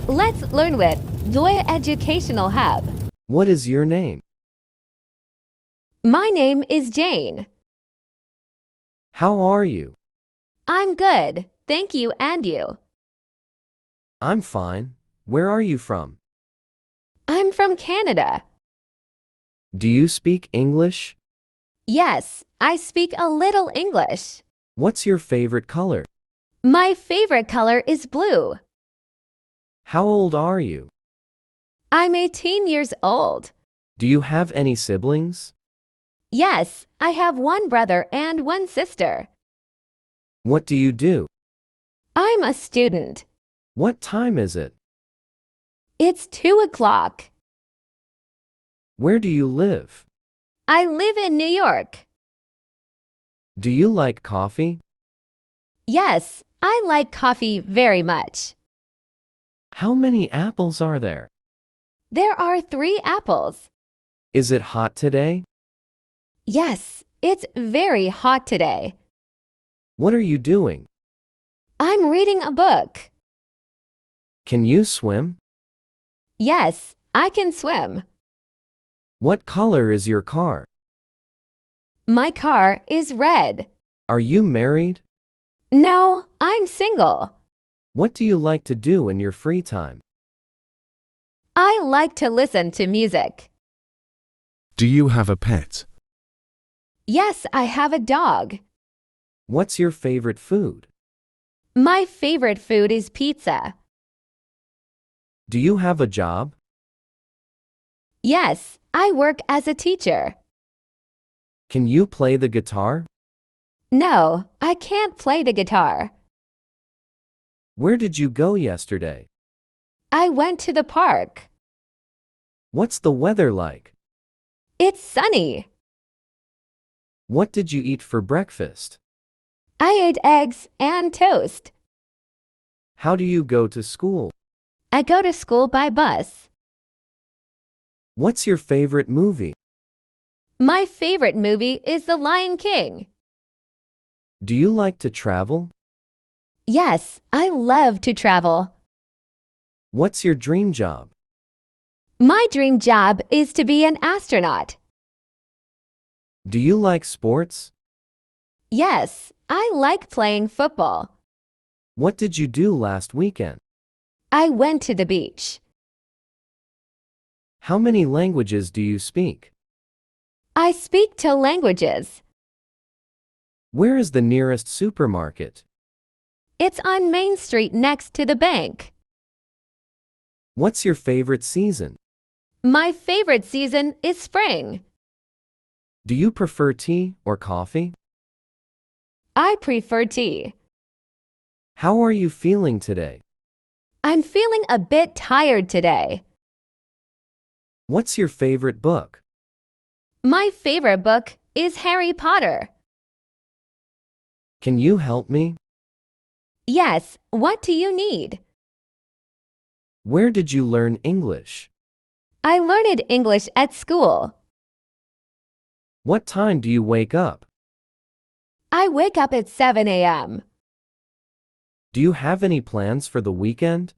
Let's learn with Joy Educational Hub. What is your name? My name is Jane. How are you? I'm good, thank you, and you? I'm fine. Where are you from? I'm from Canada. Do you speak English? Yes, I speak a little English. What's your favorite color? My favorite color is blue. How old are you? I'm 18 years old. Do you have any siblings? Yes, I have one brother and one sister. What do you do? I'm a student. What time is it? It's 2 o'clock. Where do you live? I live in New York. Do you like coffee? Yes, I like coffee very much. How many apples are there? There are 3 apples. Is it hot today? Yes, it's very hot today. What are you doing? I'm reading a book. Can you swim? Yes, I can swim. What color is your car? My car is red. Are you married? No, I'm single. What do you like to do in your free time? I like to listen to music. Do you have a pet? Yes, I have a dog. What's your favorite food? My favorite food is pizza. Do you have a job? Yes, I work as a teacher. Can you play the guitar? No, I can't play the guitar. Where did you go yesterday? I went to the park. What's the weather like? It's sunny. What did you eat for breakfast? I ate eggs and toast. How do you go to school? I go to school by bus. What's your favorite movie? My favorite movie is The Lion King. Do you like to travel? Yes, I love to travel. What's your dream job? My dream job is to be an astronaut. Do you like sports? Yes, I like playing football. What did you do last weekend? I went to the beach. How many languages do you speak? I speak 2 languages. Where is the nearest supermarket? It's on Main Street next to the bank. What's your favorite season? My favorite season is spring. Do you prefer tea or coffee? I prefer tea. How are you feeling today? I'm feeling a bit tired today. What's your favorite book? My favorite book is Harry Potter. Can you help me? Yes, what do you need? Where did you learn English? I learned English at school. What time do you wake up? I wake up at 7 a.m. Do you have any plans for the weekend?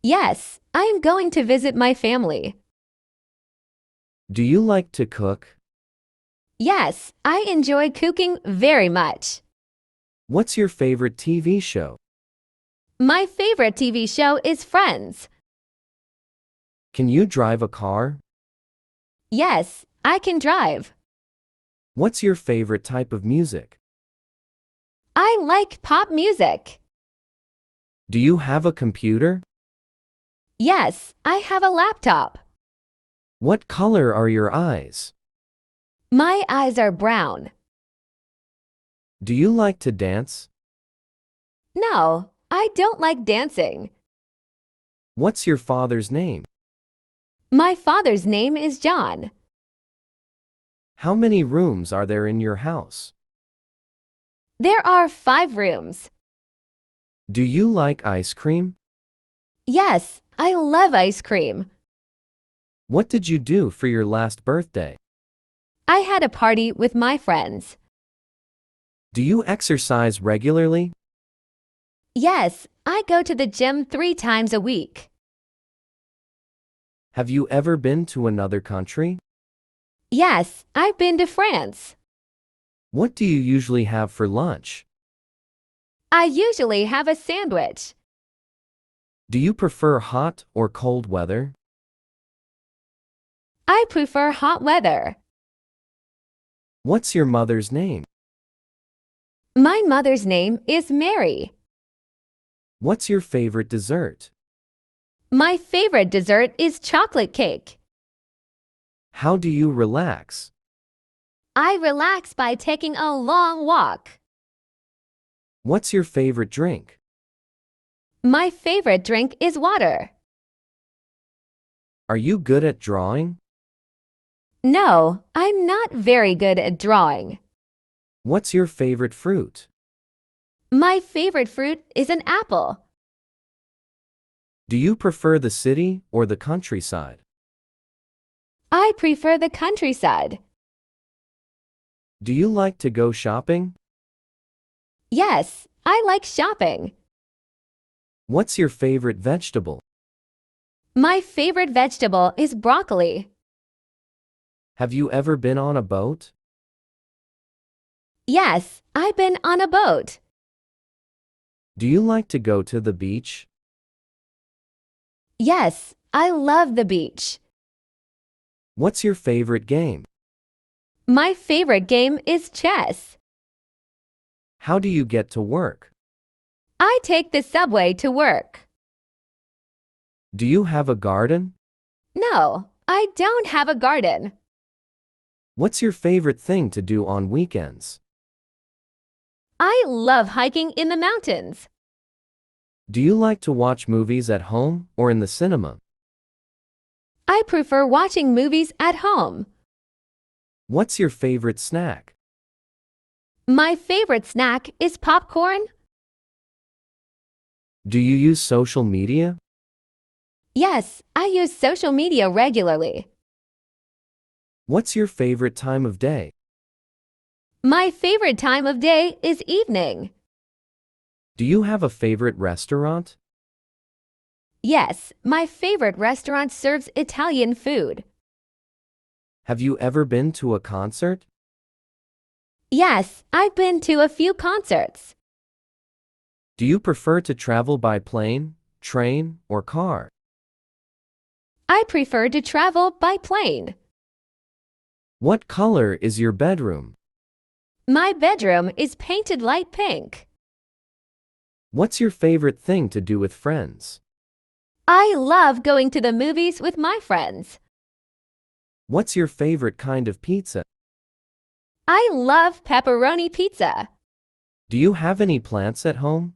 Yes, I am going to visit my family. Do you like to cook? Yes, I enjoy cooking very much. What's your favorite TV show? My favorite TV show is Friends. Can you drive a car? Yes, I can drive. What's your favorite type of music? I like pop music. Do you have a computer? Yes, I have a laptop. What color are your eyes? My eyes are brown. Do you like to dance? No, I don't like dancing. What's your father's name? My father's name is John. How many rooms are there in your house? There are 5 rooms. Do you like ice cream? Yes, I love ice cream. What did you do for your last birthday? I had a party with my friends. Do you exercise regularly? Yes, I go to the gym 3 times a week. Have you ever been to another country? Yes, I've been to France. What do you usually have for lunch? I usually have a sandwich. Do you prefer hot or cold weather? I prefer hot weather. What's your mother's name? My mother's name is Mary. What's your favorite dessert? My favorite dessert is chocolate cake. How do you relax? I relax by taking a long walk. What's your favorite drink? My favorite drink is water. Are you good at drawing? No, I'm not very good at drawing. What's your favorite fruit? My favorite fruit is an apple. Do you prefer the city or the countryside? I prefer the countryside. Do you like to go shopping? Yes, I like shopping. What's your favorite vegetable? My favorite vegetable is broccoli. Have you ever been on a boat? Yes, I've been on a boat. Do you like to go to the beach? Yes, I love the beach. What's your favorite game? My favorite game is chess. How do you get to work? I take the subway to work. Do you have a garden? No, I don't have a garden. What's your favorite thing to do on weekends? I love hiking in the mountains. Do you like to watch movies at home or in the cinema? I prefer watching movies at home. What's your favorite snack? My favorite snack is popcorn. Do you use social media? Yes, I use social media regularly. What's your favorite time of day? My favorite time of day is evening. Do you have a favorite restaurant? Yes, my favorite restaurant serves Italian food. Have you ever been to a concert? Yes, I've been to a few concerts. Do you prefer to travel by plane, train, or car? I prefer to travel by plane. What color is your bedroom? My bedroom is painted light pink. What's your favorite thing to do with friends? I love going to the movies with my friends. What's your favorite kind of pizza? I love pepperoni pizza. Do you have any plants at home?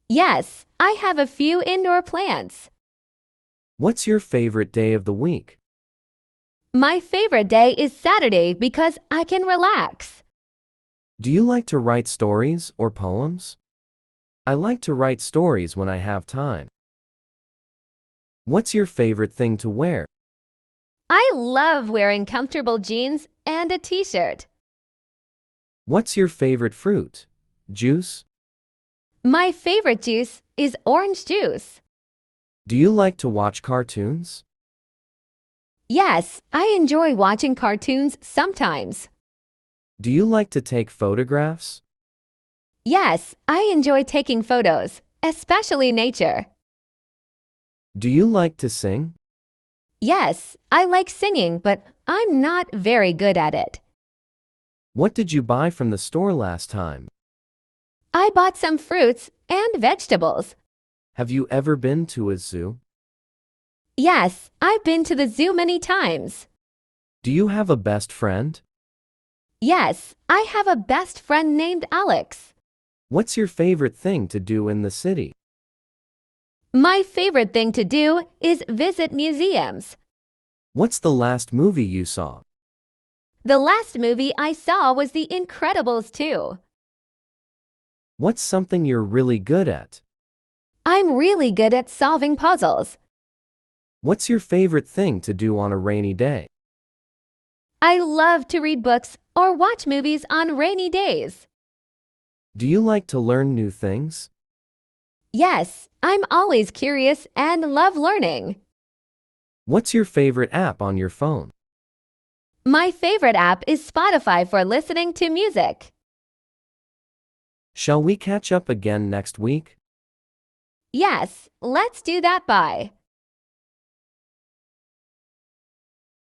Yes, I have a few indoor plants. What's your favorite day of the week? My favorite day is Saturday because I can relax. Do you like to write stories or poems? I like to write stories when I have time. What's your favorite thing to wear? I love wearing comfortable jeans and a t-shirt. What's your favorite fruit? Juice? My favorite juice is orange juice. Do you like to watch cartoons? Yes, I enjoy watching cartoons sometimes. Do you like to take photographs? Yes, I enjoy taking photos, especially nature. Do you like to sing? Yes, I like singing, but I'm not very good at it. What did you buy from the store last time? I bought some fruits and vegetables. Have you ever been to a zoo? Yes, I've been to the zoo many times. Do you have a best friend? Yes, I have a best friend named Alex. What's your favorite thing to do in the city? My favorite thing to do is visit museums. What's the last movie you saw? The last movie I saw was The Incredibles 2. What's something you're really good at? I'm really good at solving puzzles. What's your favorite thing to do on a rainy day? I love to read books or watch movies on rainy days. Do you like to learn new things? Yes, I'm always curious and love learning. What's your favorite app on your phone? My favorite app is Spotify for listening to music. Shall we catch up again next week? Yes, let's do that. Bye.